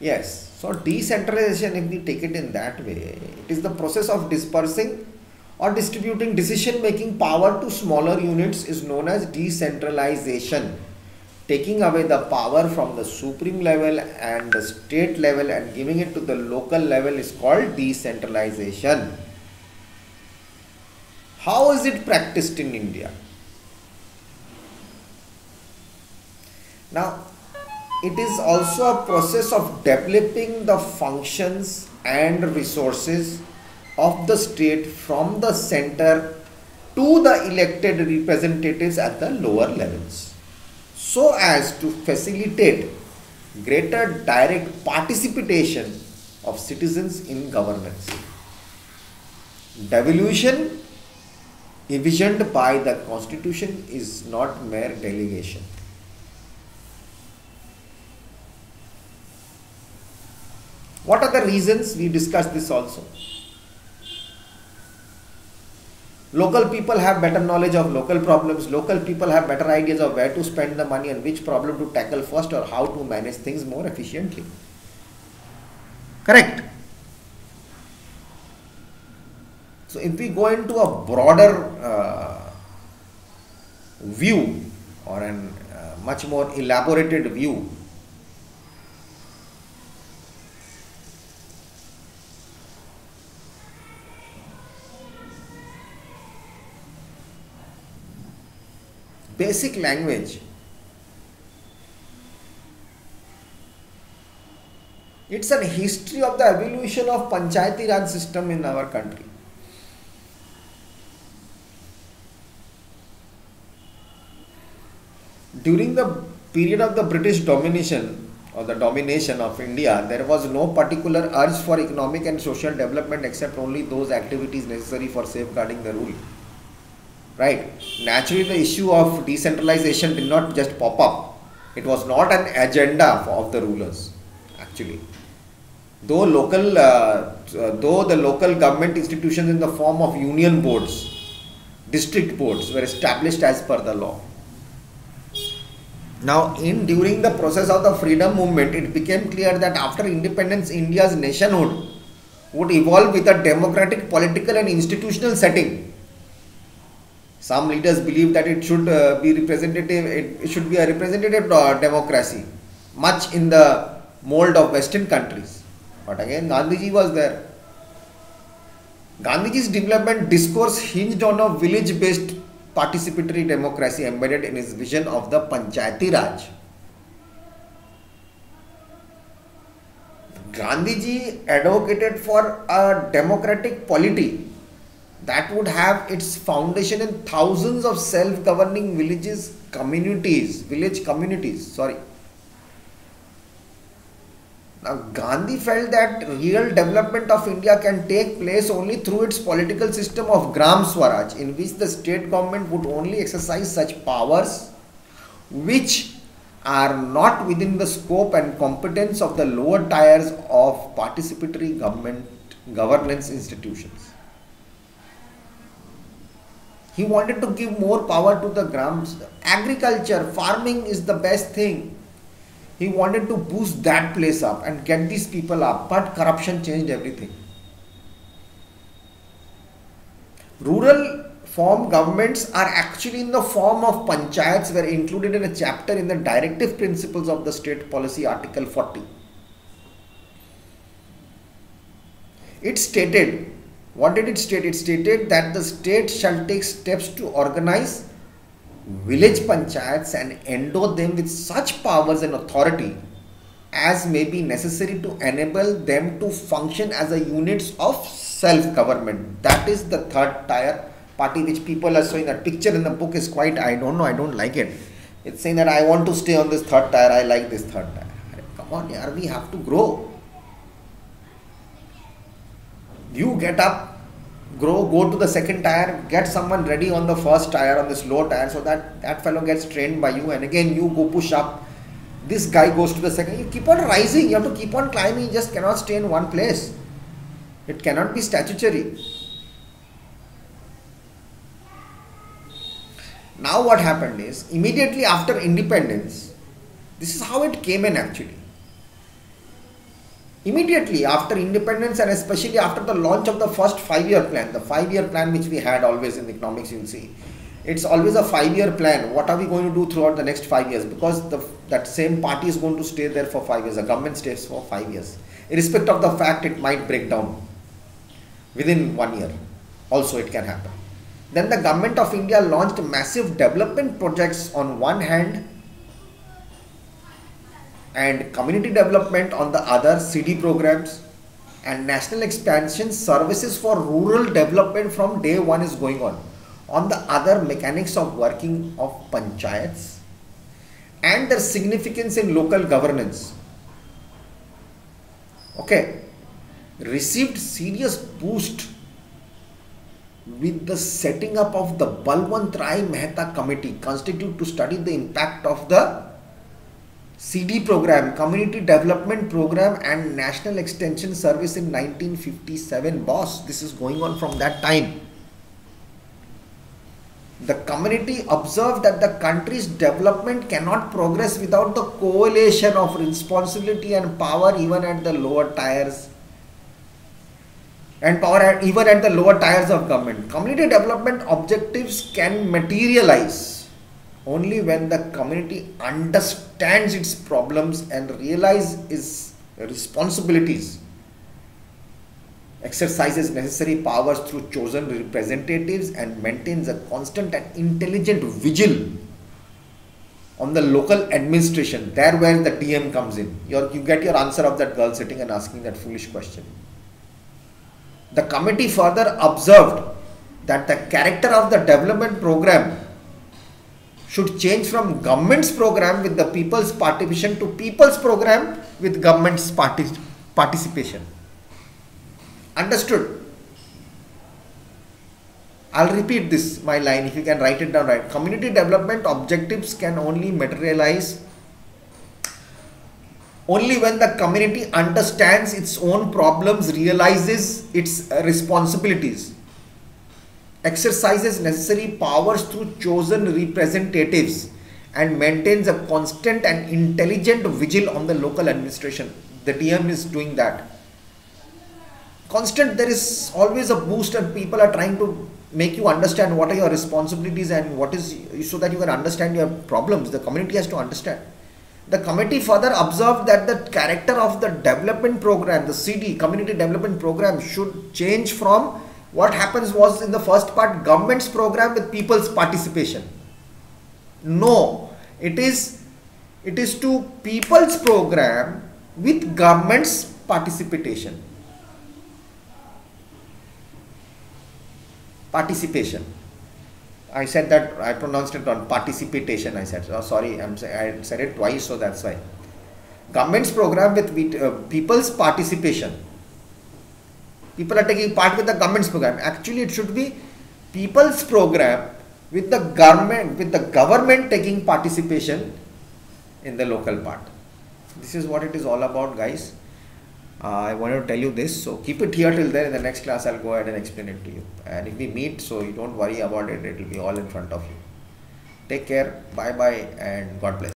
Yes. So decentralization, if we take it in that way, it is the process of dispersing or distributing decision making power to smaller units is known as decentralization. Taking away the power from the supreme level and the state level and giving it to the local level is called decentralization. How is it practiced in India? Now, it is also a process of developing the functions and resources of the state from the center to the elected representatives at the lower levels, so as to facilitate greater direct participation of citizens in governance. Devolution envisioned by the Constitution is not mere delegation. What are the reasons? We discussed this also. Local people have better knowledge of local problems. Local people have better ideas of where to spend the money and which problem to tackle first or how to manage things more efficiently. Correct? So if we go into a broader view or a much more elaborated view, basic language, it's a history of the evolution of Panchayati Raj system in our country. During the period of the British domination or the domination of India, there was no particular urge for economic and social development except only those activities necessary for safeguarding the rule. Right? Naturally, the issue of decentralization did not just pop up. It was not an agenda of the rulers, actually. Though the local government institutions in the form of union boards, district boards were established as per the law. Now, during the process of the freedom movement, it became clear that after independence, India's nationhood would evolve with a democratic, political and institutional setting. Some leaders believe that it should be representative, it should be a representative democracy, much in the mold of Western countries. But again, Gandhiji was there. Gandhiji's development discourse hinged on a village-based participatory democracy embedded in his vision of the Panchayati Raj. Gandhiji advocated for a democratic polity that would have its foundation in thousands of self-governing village communities. Now, Gandhi felt that real development of India can take place only through its political system of Gram Swaraj, in which the state government would only exercise such powers which are not within the scope and competence of the lower tiers of participatory governance institutions. He wanted to give more power to the grams. Agriculture, farming is the best thing. He wanted to boost that place up and get these people up, but corruption changed everything. Rural form governments are actually in the form of panchayats were included in a chapter in the directive principles of the state policy, Article 40. It stated, what did it state? It stated that the state shall take steps to organize village panchayats and endow them with such powers and authority as may be necessary to enable them to function as a units of self-government. That is the third tier party which people are showing. That picture in the book is quite, I don't know, I don't like it. It's saying that I want to stay on this third tier, I like this third tier. Come on, yaar, we have to grow. You get up, grow, go to the second tier, get someone ready on the first tier, on this low tier, so that that fellow gets trained by you, and again you go push up. This guy goes to the second. You keep on rising, you have to keep on climbing, you just cannot stay in one place. It cannot be statutory. Now what happened is, immediately after independence, this is how it came in actually. Immediately after independence, and especially after the launch of the first 5-year plan, the 5-year plan which we had always in economics, you'll see, it's always a 5-year plan. What are we going to do throughout the next 5 years? Because that same party is going to stay there for 5 years. The government stays for 5 years, irrespective of the fact it might break down within 1 year. Also, it can happen. Then the government of India launched massive development projects on one hand, and community development on the other, CD programs and national expansion services for rural development from day one is going on. On the other, mechanics of working of panchayats and their significance in local governance, okay, received serious boost with the setting up of the Balwant Rai Mehta Committee constituted to study the impact of the CD program, Community Development Program and National Extension Service in 1957. Boss, this is going on from that time. The community observed that the country's development cannot progress without the coalition of responsibility and power even at the lower tiers. Even at the lower tiers of government. Community development objectives can materialize only when the community understands its problems and realizes its responsibilities, exercises necessary powers through chosen representatives, and maintains a constant and intelligent vigil on the local administration. There where the DM comes in. You get your answer of that girl sitting and asking that foolish question. The committee further observed that the character of the development program should change from government's program with the people's participation to people's program with government's participation. Understood? I'll repeat this, my line, if you can write it down right. Community development objectives can only materialize only when the community understands its own problems, realizes its responsibilities, exercises necessary powers through chosen representatives, and maintains a constant and intelligent vigil on the local administration. The DM is doing that. Constant, there is always a boost and people are trying to make you understand what are your responsibilities and what is, so that you can understand your problems. The community has to understand. The committee further observed that the character of the development program, the CD, Community Development Program, should change from what happens was in the first part, government's program with people's participation. No, it is to people's program with government's participation. Participation. I said that, I pronounced it on participation, I said. Oh, sorry, I said it twice, so that's why. Government's program with people's participation. People are taking part with the government's program. Actually, it should be people's program with the government taking participation in the local part. This is what it is all about, guys. I wanted to tell you this, so keep it here till then. In the next class, I'll go ahead and explain it to you. And if we meet, so you don't worry about it, it will be all in front of you. Take care, bye bye, and God bless.